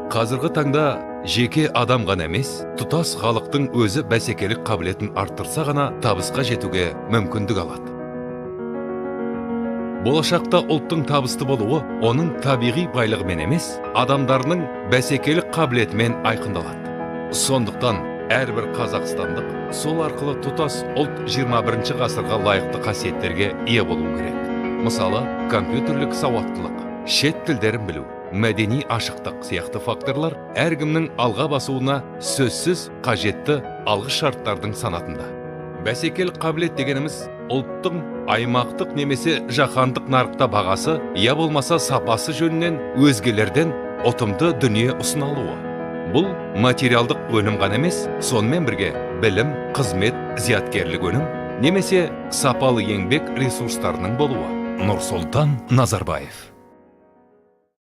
Қазіргі таңда жеке адам ғана емес, тұтас халықтың өзі бәсекелік қабілетін арттырса ғана табысқа жетуге мүмкіндік алады. Болашақта ұлттың табысты болуы оның табиғи байлығымен емес, адамдарының бәсекелік қабілетімен айқындалады. Сондықтан әрбір қазақстандық сол арқылы тұтас ұлт 21 ғасырға лайықты қасиеттерге ие болу керек. Мысалы, компьютерлік сауаттылық, шет тілдерін білу, мәдени ашықтық сияқты факторлар әркімнің алға басуына сөзсіз қажетті алғы шарттардың санатында. Бәсекелік қабілет дегеніміз ұлттың аймақтық немесе жаһандық нарықта бағасы, я болмаса сапасы жөнінен өзгелерден ұтымды дүние ұсына алуы. Бұл материалдық өнім ғана емес, сонымен бірге білім, қызмет, зияткерлік өнім немесе сапалы еңбек ресурстарының болуы. Нұрсұлтан Назарбаев.